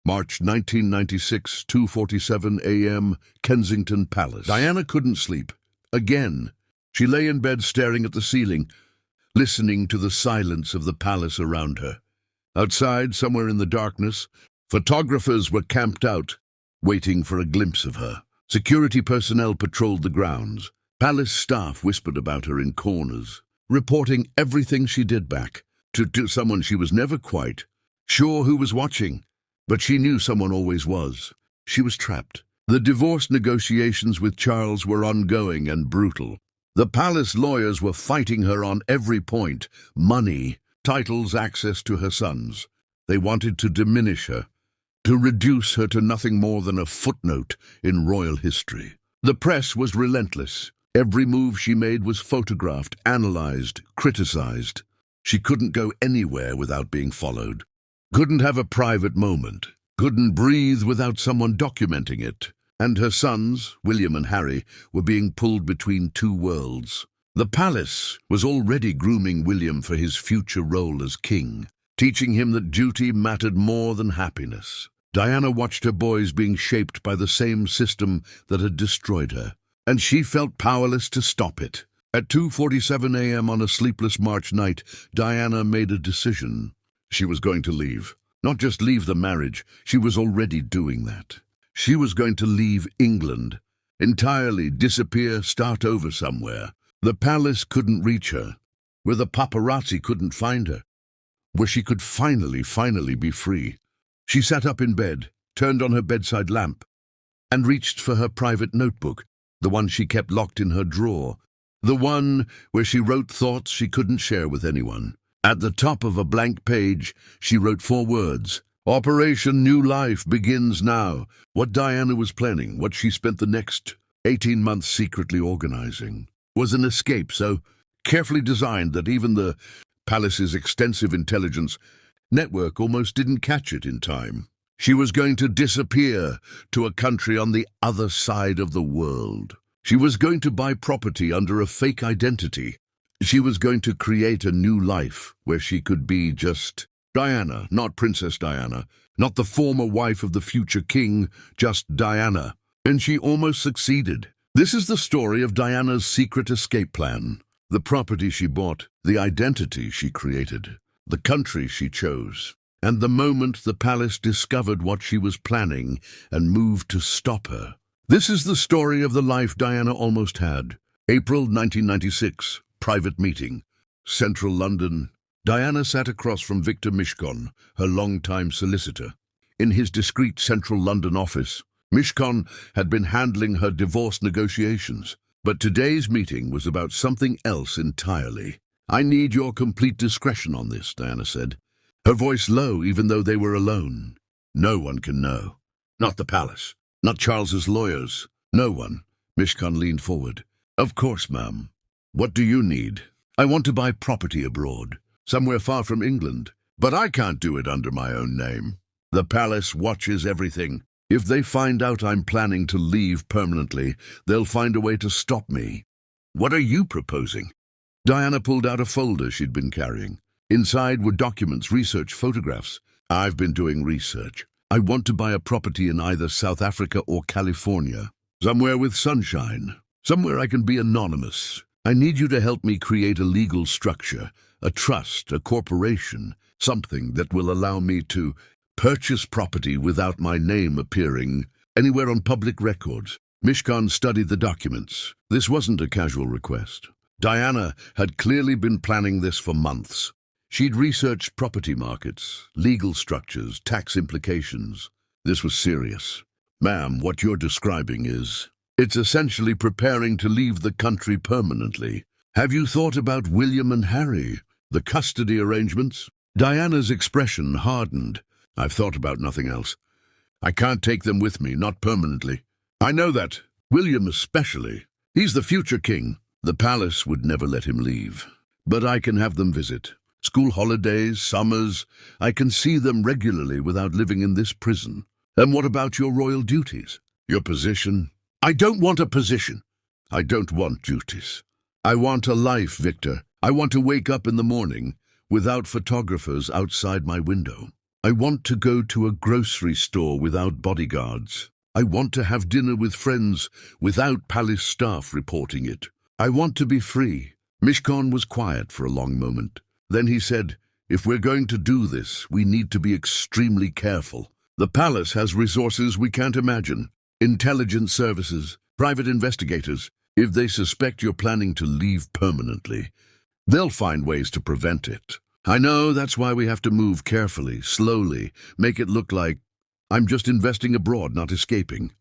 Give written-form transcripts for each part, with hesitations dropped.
March 1996, 2:47 a.m., Kensington Palace. Diana couldn't sleep. Again. She lay in bed staring at the ceiling, listening to the silence of the palace around her. Outside, somewhere in the darkness, photographers were camped out, waiting for a glimpse of her. Security personnel patrolled the grounds. Palace staff whispered about her in corners, reporting everything she did back to someone she was never quite sure who was watching. But she knew someone always was. She was trapped. The divorce negotiations with Charles were ongoing and brutal. The palace lawyers were fighting her on every point: money, titles, access to her sons. They wanted to diminish her, to reduce her to nothing more than a footnote in royal history. The press was relentless. Every move she made was photographed, analyzed, criticized. She couldn't go anywhere without being followed. Couldn't have a private moment. Couldn't breathe without someone documenting it. And her sons, William and Harry, were being pulled between two worlds. The palace was already grooming William for his future role as king, teaching him that duty mattered more than happiness. Diana watched her boys being shaped by the same system that had destroyed her, and she felt powerless to stop it. At 2:47 a.m. on a sleepless March night, Diana made a decision. She was going to leave. Not just leave the marriage, she was already doing that. She was going to leave England, entirely disappear, start over somewhere. The palace couldn't reach her, where the paparazzi couldn't find her, where she could finally be free. She sat up in bed, turned on her bedside lamp, and reached for her private notebook, the one she kept locked in her drawer, the one where she wrote thoughts she couldn't share with anyone. At the top of a blank page, she wrote 4 words: Operation New Life begins now. What Diana was planning, what she spent the next 18 months secretly organizing, was an escape so carefully designed that even the palace's extensive intelligence network almost didn't catch it in time. She was going to disappear to a country on the other side of the world. She was going to buy property under a fake identity. She was going to create a new life where she could be just Diana, not Princess Diana, not the former wife of the future king, just Diana. And she almost succeeded. This is the story of Diana's secret escape plan. The property she bought, the identity she created, the country she chose, and the moment the palace discovered what she was planning and moved to stop her. This is the story of the life Diana almost had. April 1996, private meeting. Central London. Diana sat across from Victor Mishcon, her longtime solicitor. In his discreet central London office, Mishcon had been handling her divorce negotiations. But today's meeting was about something else entirely. "I need your complete discretion on this," Diana said, her voice low even though they were alone. "No one can know. Not the palace. Not Charles's lawyers. No one." Mishcon leaned forward. "Of course, ma'am. What do you need?" "I want to buy property abroad, somewhere far from England. But I can't do it under my own name. The palace watches everything. If they find out I'm planning to leave permanently, they'll find a way to stop me." "What are you proposing?" Diana pulled out a folder she'd been carrying. Inside were documents, research, photographs. "I've been doing research. I want to buy a property in either South Africa or California. Somewhere with sunshine. Somewhere I can be anonymous. I need you to help me create a legal structure, a trust, a corporation, something that will allow me to purchase property without my name appearing anywhere on public records." Mishcon studied the documents. This wasn't a casual request. Diana had clearly been planning this for months. She'd researched property markets, legal structures, tax implications. This was serious. "Ma'am, what you're describing it's essentially preparing to leave the country permanently. Have you thought about William and Harry, the custody arrangements?" Diana's expression hardened. "I've thought about nothing else. I can't take them with me, not permanently. I know that. William especially. He's the future king. The palace would never let him leave. But I can have them visit. School holidays, summers. I can see them regularly without living in this prison." "And what about your royal duties? Your position?" "I don't want a position. I don't want duties. I want a life, Victor. I want to wake up in the morning without photographers outside my window. I want to go to a grocery store without bodyguards. I want to have dinner with friends without palace staff reporting it. I want to be free." Mishcon was quiet for a long moment. Then he said, "If we're going to do this, we need to be extremely careful. The palace has resources we can't imagine. Intelligence services, private investigators. If they suspect you're planning to leave permanently, they'll find ways to prevent it. I know, that's why we have to move carefully, slowly, make it look like I'm just investing abroad, not escaping."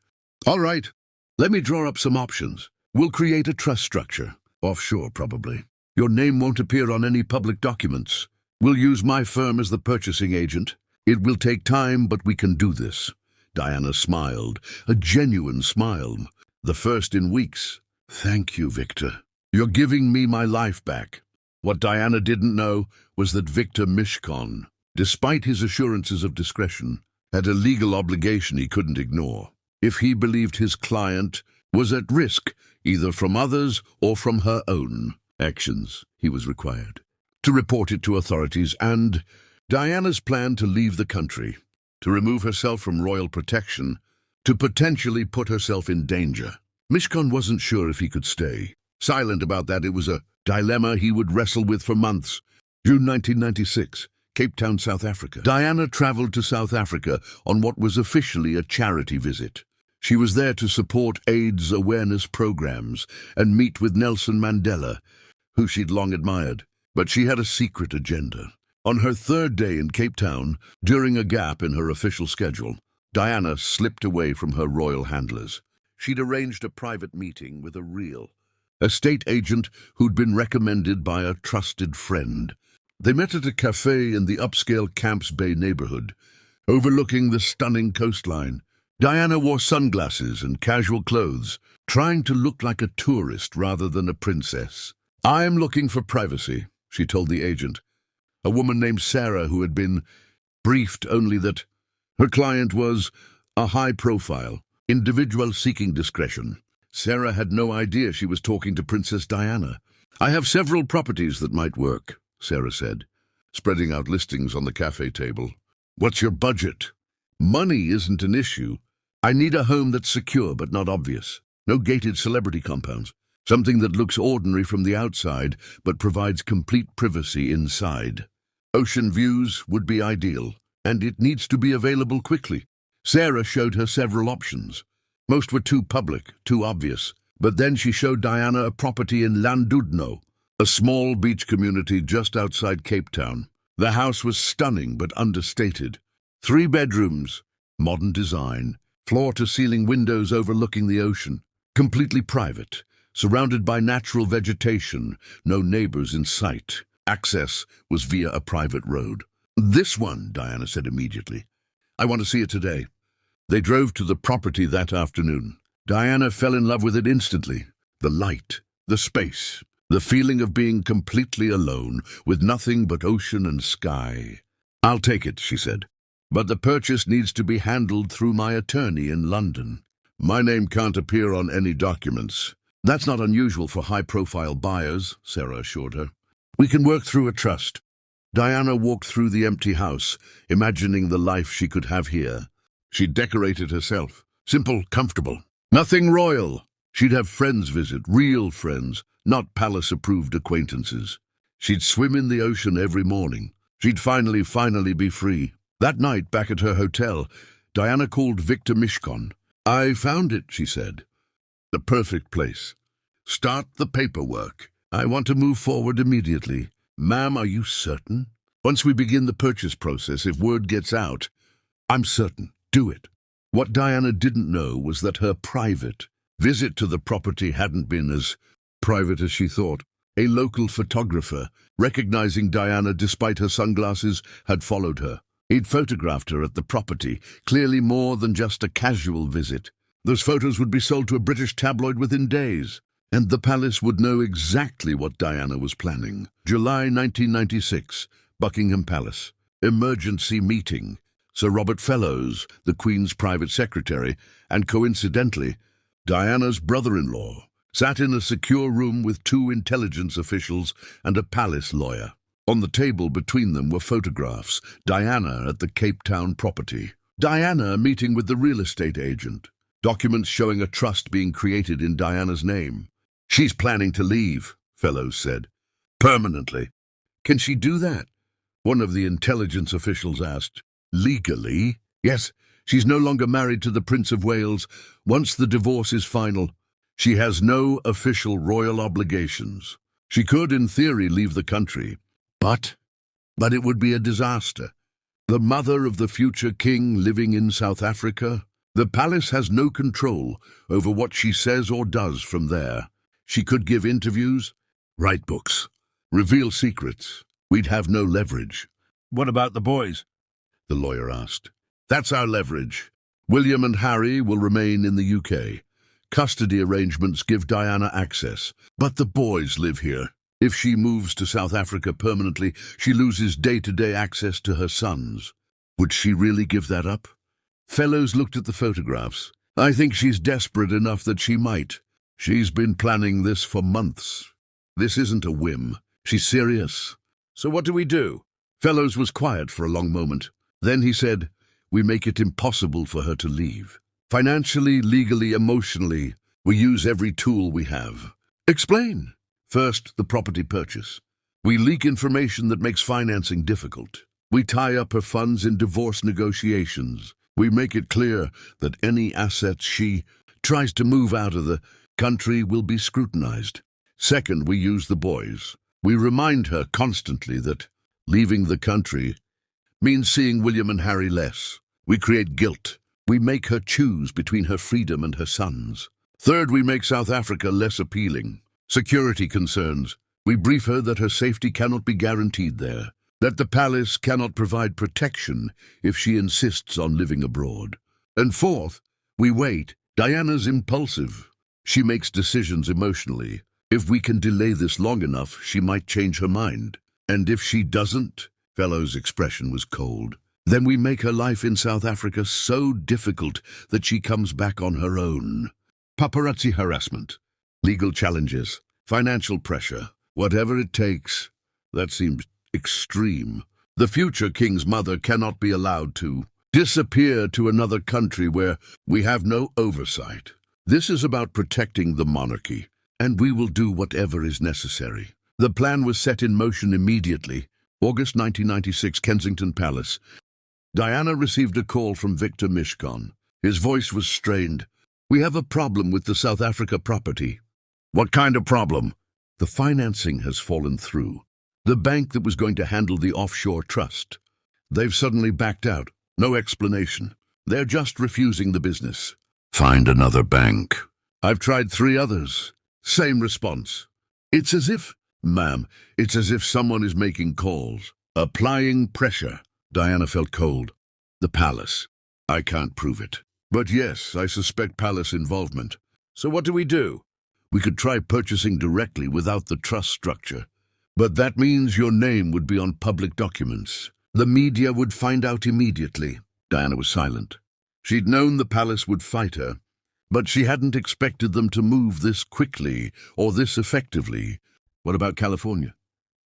"All right, let me draw up some options. We'll create a trust structure. Offshore, probably. Your name won't appear on any public documents. We'll use my firm as the purchasing agent. It will take time, but we can do this." Diana smiled, a genuine smile, the first in weeks. "Thank you, Victor. You're giving me my life back." What Diana didn't know was that Victor Mishcon, despite his assurances of discretion, had a legal obligation he couldn't ignore. If he believed his client was at risk, either from others or from her own actions, he was required to report it to authorities. And Diana's plan to leave the country, to remove herself from royal protection, to potentially put herself in danger. Mishcon wasn't sure if he could stay. Silent about that, it was a dilemma he would wrestle with for months. June 1996, Cape Town, South Africa. Diana traveled to South Africa on what was officially a charity visit. She was there to support AIDS awareness programs and meet with Nelson Mandela, who she'd long admired. But she had a secret agenda. On her third day in Cape Town, during a gap in her official schedule, Diana slipped away from her royal handlers. She'd arranged a private meeting with a real estate agent who'd been recommended by a trusted friend. They met at a cafe in the upscale Camps Bay neighborhood, overlooking the stunning coastline. Diana wore sunglasses and casual clothes, trying to look like a tourist rather than a princess. "I'm looking for privacy," she told the agent, a woman named Sarah who had been briefed only that her client was a high-profile individual seeking discretion. Sarah had no idea she was talking to Princess Diana. "I have several properties that might work," Sarah said, spreading out listings on the cafe table. "What's your budget?" "Money isn't an issue. I need a home that's secure but not obvious. No gated celebrity compounds. Something that looks ordinary from the outside but provides complete privacy inside. Ocean views would be ideal, and it needs to be available quickly." Sarah showed her several options. Most were too public, too obvious. But then she showed Diana a property in Landudno, a small beach community just outside Cape Town. The house was stunning but understated. 3 bedrooms, modern design, floor-to-ceiling windows overlooking the ocean, completely private, surrounded by natural vegetation, no neighbors in sight. Access was via a private road. "This one," Diana said immediately. "I want to see it today." They drove to the property that afternoon. Diana fell in love with it instantly. The light, the space, the feeling of being completely alone, with nothing but ocean and sky. "I'll take it," she said. "But the purchase needs to be handled through my attorney in London. My name can't appear on any documents." "That's not unusual for high-profile buyers," Sarah assured her. "We can work through a trust." Diana walked through the empty house, imagining the life she could have here. She'd decorated herself. Simple, comfortable. Nothing royal. She'd have friends visit, real friends, not palace-approved acquaintances. She'd swim in the ocean every morning. She'd finally be free. That night, back at her hotel, Diana called Victor Mishcon. "I found it," she said. "The perfect place. Start the paperwork. I want to move forward immediately." "Ma'am, are you certain?" "Once we begin the purchase process, if word gets out, I'm certain. Do it." What Diana didn't know was that her private visit to the property hadn't been as private as she thought. A local photographer, recognizing Diana despite her sunglasses, had followed her. He'd photographed her at the property, clearly more than just a casual visit. Those photos would be sold to a British tabloid within days, and the palace would know exactly what Diana was planning. July 1996, Buckingham Palace. Emergency meeting. Sir Robert Fellows, the Queen's private secretary, and coincidentally, Diana's brother-in-law, sat in a secure room with 2 intelligence officials and a palace lawyer. On the table between them were photographs. Diana at the Cape Town property. Diana meeting with the real estate agent. Documents showing a trust being created in Diana's name. She's planning to leave, Fellows said. Permanently. Can she do that? One of the intelligence officials asked. Legally? Yes, she's no longer married to the Prince of Wales. Once the divorce is final, she has no official royal obligations. She could, in theory, leave the country. But it would be a disaster. The mother of the future king living in South Africa? The palace has no control over what she says or does from there. She could give interviews, write books, reveal secrets. We'd have no leverage. What about the boys? The lawyer asked. That's our leverage. William and Harry will remain in the UK. Custody arrangements give Diana access, but the boys live here. If she moves to South Africa permanently, she loses day-to-day access to her sons. Would she really give that up? Fellows looked at the photographs. I think she's desperate enough that she might. She's been planning this for months. This isn't a whim. She's serious. So what do we do? Fellows was quiet for a long moment. Then he said, we make it impossible for her to leave. Financially, legally, emotionally, we use every tool we have. Explain. First, the property purchase. We leak information that makes financing difficult. We tie up her funds in divorce negotiations. We make it clear that any assets she tries to move out of the country will be scrutinized. Second, we use the boys. We remind her constantly that leaving the country means seeing William and Harry less. We create guilt. We make her choose between her freedom and her sons. Third, we make South Africa less appealing. Security concerns. We brief her that her safety cannot be guaranteed there, that the palace cannot provide protection if she insists on living abroad. And fourth, we wait. Diana's impulsive. She makes decisions emotionally. If we can delay this long enough, she might change her mind. And if she doesn't, Fellow's expression was cold, then we make her life in South Africa so difficult that she comes back on her own. Paparazzi harassment. Legal challenges, financial pressure, whatever it takes. That seems extreme. The future king's mother cannot be allowed to disappear to another country where we have no oversight. This is about protecting the monarchy, and we will do whatever is necessary. The plan was set in motion immediately. August 1996, Kensington Palace. Diana received a call from Victor Mishcon. His voice was strained. We have a problem with the South Africa property. What kind of problem? The financing has fallen through. The bank that was going to handle the offshore trust. They've suddenly backed out. No explanation. They're just refusing the business. Find another bank. I've tried 3 others. Same response. It's as if, ma'am, it's as if someone is making calls. Applying pressure. Diana felt cold. The palace. I can't prove it. But yes, I suspect palace involvement. So what do? We could try purchasing directly without the trust structure. But that means your name would be on public documents. The media would find out immediately. Diana was silent. She'd known the palace would fight her, but she hadn't expected them to move this quickly or this effectively. What about California?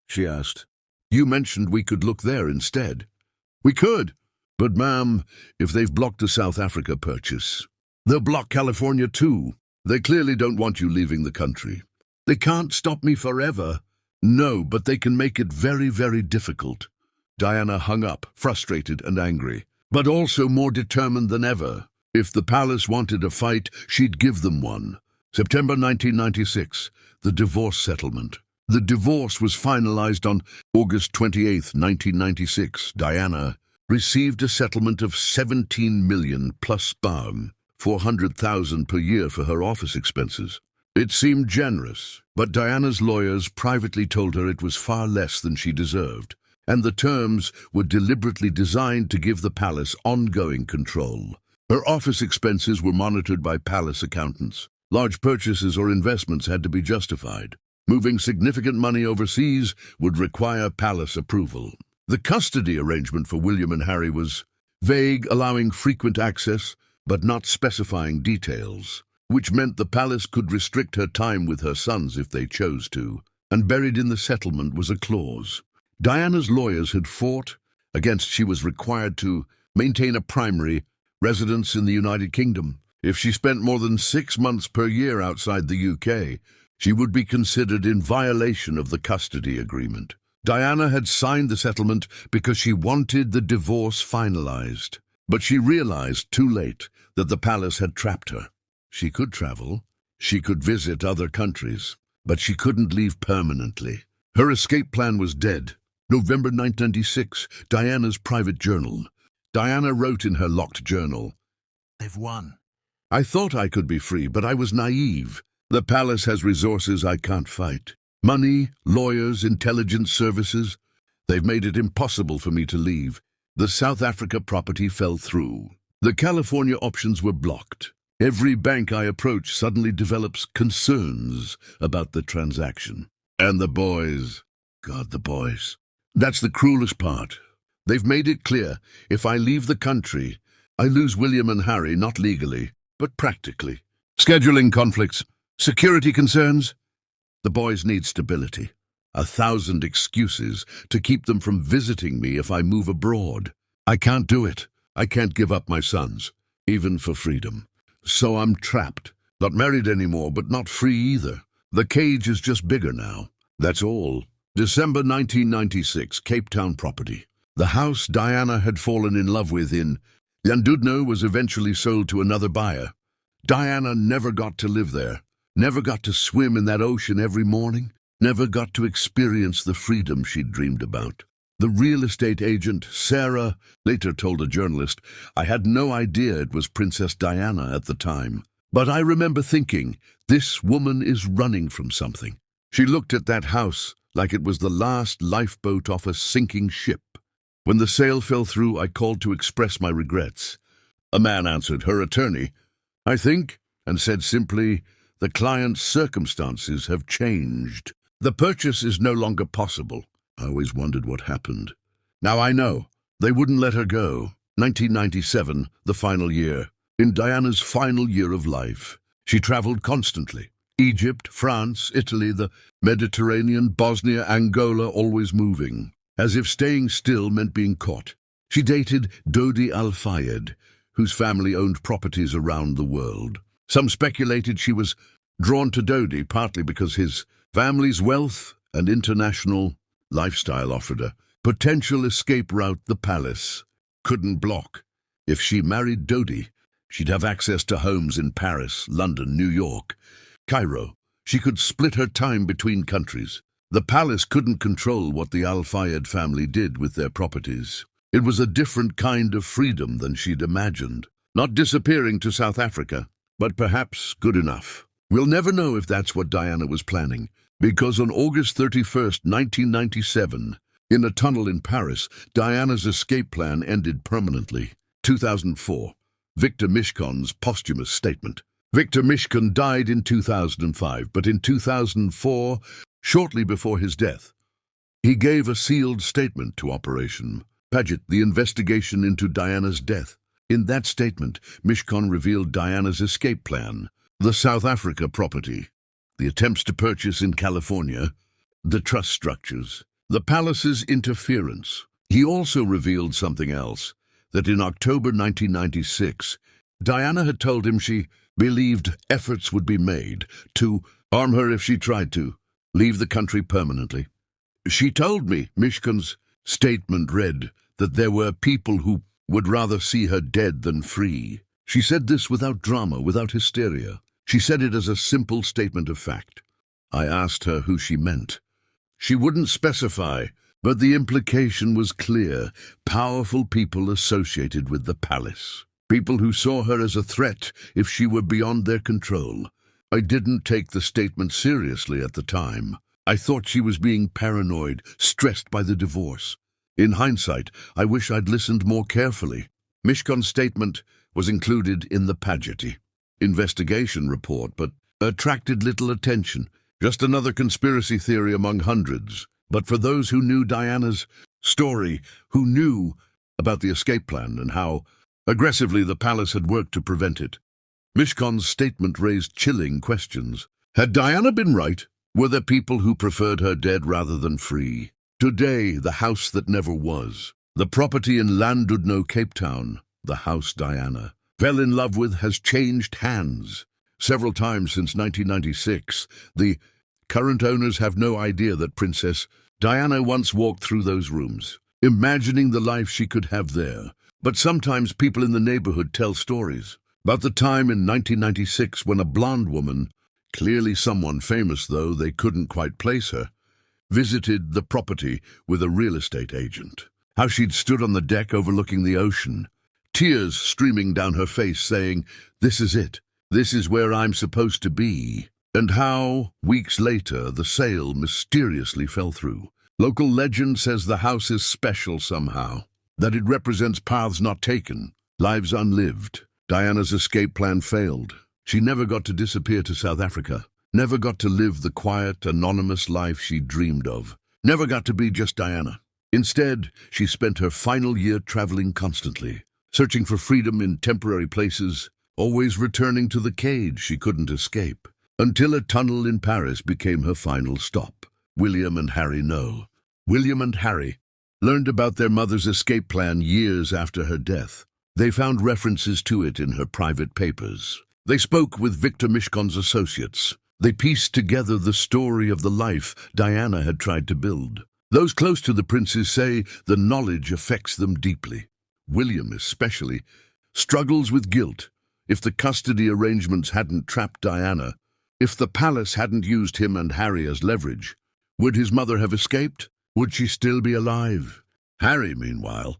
She asked. You mentioned we could look there instead. We could, but ma'am, if they've blocked the South Africa purchase, they'll block California too. They clearly don't want you leaving the country. They can't stop me forever. No, but they can make it very, very difficult. Diana hung up, frustrated and angry, but also more determined than ever. If the palace wanted a fight, she'd give them one. September 1996, the divorce settlement. The divorce was finalized on August 28, 1996. Diana received a settlement of 17 million plus pound, 400,000 per year for her office expenses. It seemed generous, but Diana's lawyers privately told her it was far less than she deserved, and the terms were deliberately designed to give the palace ongoing control. Her office expenses were monitored by palace accountants. Large purchases or investments had to be justified. Moving significant money overseas would require palace approval. The custody arrangement for William and Harry was vague, allowing frequent access, but not specifying details, which meant the palace could restrict her time with her sons if they chose to, and buried in the settlement was a clause. Diana's lawyers had fought against she was required to maintain a primary residence in the United Kingdom. If she spent more than 6 months per year outside the UK, she would be considered in violation of the custody agreement. Diana had signed the settlement because she wanted the divorce finalized. But she realized too late that the palace had trapped her. She could travel, she could visit other countries, but she couldn't leave permanently. Her escape plan was dead. November 1996, Diana's private journal. Diana wrote in her locked journal, "They've won." "I thought I could be free, but I was naive. The palace has resources I can't fight. Money, lawyers, intelligence services. They've made it impossible for me to leave. The South Africa property fell through. The California options were blocked. Every bank I approach suddenly develops concerns about the transaction. And the boys, God, the boys. That's the cruelest part. They've made it clear, if I leave the country, I lose William and Harry, not legally, but practically. Scheduling conflicts, security concerns. The boys need stability. 1,000 excuses to keep them from visiting me if I move abroad. I can't do it. I can't give up my sons, even for freedom. So I'm trapped. Not married anymore, but not free either. The cage is just bigger now. That's all." December 1996, Cape Town property. The house Diana had fallen in love with in Llandudno was eventually sold to another buyer. Diana never got to live there, never got to swim in that ocean every morning, never got to experience the freedom she'd dreamed about. The real estate agent, Sarah, later told a journalist, "I had no idea it was Princess Diana at the time. But I remember thinking, this woman is running from something. She looked at that house like it was the last lifeboat off a sinking ship. When the sale fell through, I called to express my regrets. A man answered, her attorney, I think, and said simply, the client's circumstances have changed. The purchase is no longer possible. I always wondered what happened. Now I know. They wouldn't let her go. 1997, the final year. In Diana's final year of life, she traveled constantly. Egypt, France, Italy, the Mediterranean, Bosnia, Angola, always moving. As if staying still meant being caught. She dated Dodi Al-Fayed, whose family owned properties around the world. Some speculated she was drawn to Dodi partly because his family's wealth and international lifestyle offered a potential escape route the palace couldn't block. If she married Dodi, she'd have access to homes in Paris, London, New York, Cairo. She could split her time between countries. The palace couldn't control what the Al-Fayed family did with their properties. It was a different kind of freedom than she'd imagined. Not disappearing to South Africa, but perhaps good enough. We'll never know if that's what Diana was planning, because on August 31st, 1997, in a tunnel in Paris, Diana's escape plan ended permanently. 2004, Victor Mishkon's posthumous statement. Victor Mishkon died in 2005, but in 2004, shortly before his death, he gave a sealed statement to Operation Paget, the investigation into Diana's death. In that statement, Mishkon revealed Diana's escape plan, the South Africa property, the attempts to purchase in California, the trust structures, the palace's interference. He also revealed something else, that in October 1996, Diana had told him she believed efforts would be made to harm her if she tried to leave the country permanently. She told me, Mishkon's statement read, that there were people who would rather see her dead than free. She said this without drama, without hysteria. She said it as a simple statement of fact. I asked her who she meant. She wouldn't specify, but the implication was clear. Powerful people associated with the palace. People who saw her as a threat if she were beyond their control. I didn't take the statement seriously at the time. I thought she was being paranoid, stressed by the divorce. In hindsight, I wish I'd listened more carefully. Mishkon's statement was included in the Paget investigation report, but attracted little attention. Just another conspiracy theory among hundreds. But for those who knew Diana's story, who knew about the escape plan and how aggressively the palace had worked to prevent it, Mishkon's statement raised chilling questions. Had Diana been right? Were there people who preferred her dead rather than free? Today, the house that never was. The property in Llandudno, Cape Town, the house Diana fell in love with, has changed hands. Several times since 1996, the current owners have no idea that Princess Diana once walked through those rooms, imagining the life she could have there. But sometimes people in the neighborhood tell stories about the time in 1996 when a blonde woman, clearly someone famous though they couldn't quite place her, visited the property with a real estate agent. How she'd stood on the deck overlooking the ocean, tears streaming down her face, saying, "This is it. This is where I'm supposed to be." And how, weeks later, the sale mysteriously fell through. Local legend says the house is special somehow, that it represents paths not taken, lives unlived. Diana's escape plan failed. She never got to disappear to South Africa, never got to live the quiet, anonymous life she dreamed of, never got to be just Diana. Instead, she spent her final year traveling constantly, searching for freedom in temporary places, always returning to the cage she couldn't escape, until a tunnel in Paris became her final stop. William and Harry know. William and Harry learned about their mother's escape plan years after her death. They found references to it in her private papers. They spoke with Victor Mishkon's associates. They pieced together the story of the life Diana had tried to build. Those close to the princes say the knowledge affects them deeply. William, especially, struggles with guilt. If the custody arrangements hadn't trapped Diana, if the palace hadn't used him and Harry as leverage, would his mother have escaped? Would she still be alive? Harry, meanwhile,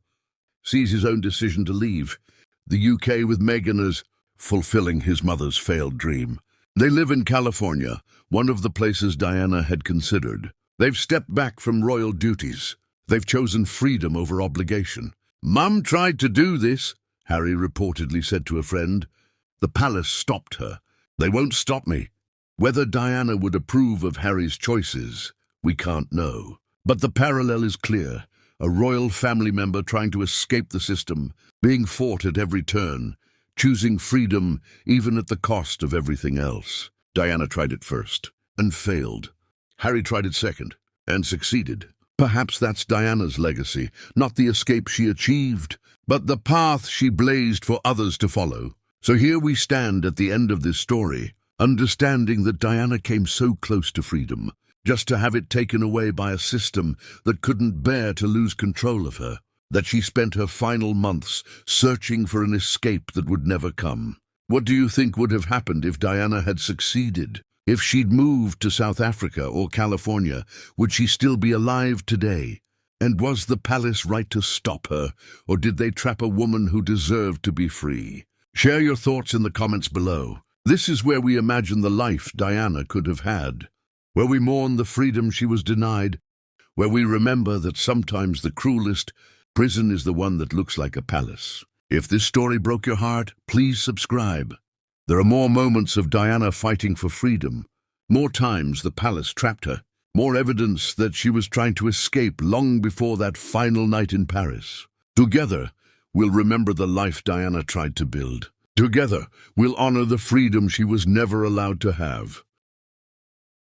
sees his own decision to leave the UK with Meghan as fulfilling his mother's failed dream. They live in California, one of the places Diana had considered. They've stepped back from royal duties. They've chosen freedom over obligation. "Mum tried to do this," Harry reportedly said to a friend. "The palace stopped her. They won't stop me." Whether Diana would approve of Harry's choices, we can't know. But the parallel is clear. A royal family member trying to escape the system, being fought at every turn, choosing freedom even at the cost of everything else. Diana tried it first and failed. Harry tried it second and succeeded. Perhaps that's Diana's legacy, not the escape she achieved, but the path she blazed for others to follow. So here we stand at the end of this story, understanding that Diana came so close to freedom, just to have it taken away by a system that couldn't bear to lose control of her, that she spent her final months searching for an escape that would never come. What do you think would have happened if Diana had succeeded? If she'd moved to South Africa or California, would she still be alive today? And was the palace right to stop her, or did they trap a woman who deserved to be free? Share your thoughts in the comments below. This is where we imagine the life Diana could have had, where we mourn the freedom she was denied, where we remember that sometimes the cruelest prison is the one that looks like a palace. If this story broke your heart, please subscribe. There are more moments of Diana fighting for freedom, more times the palace trapped her, more evidence that she was trying to escape long before that final night in Paris. Together, we'll remember the life Diana tried to build. Together, we'll honor the freedom she was never allowed to have.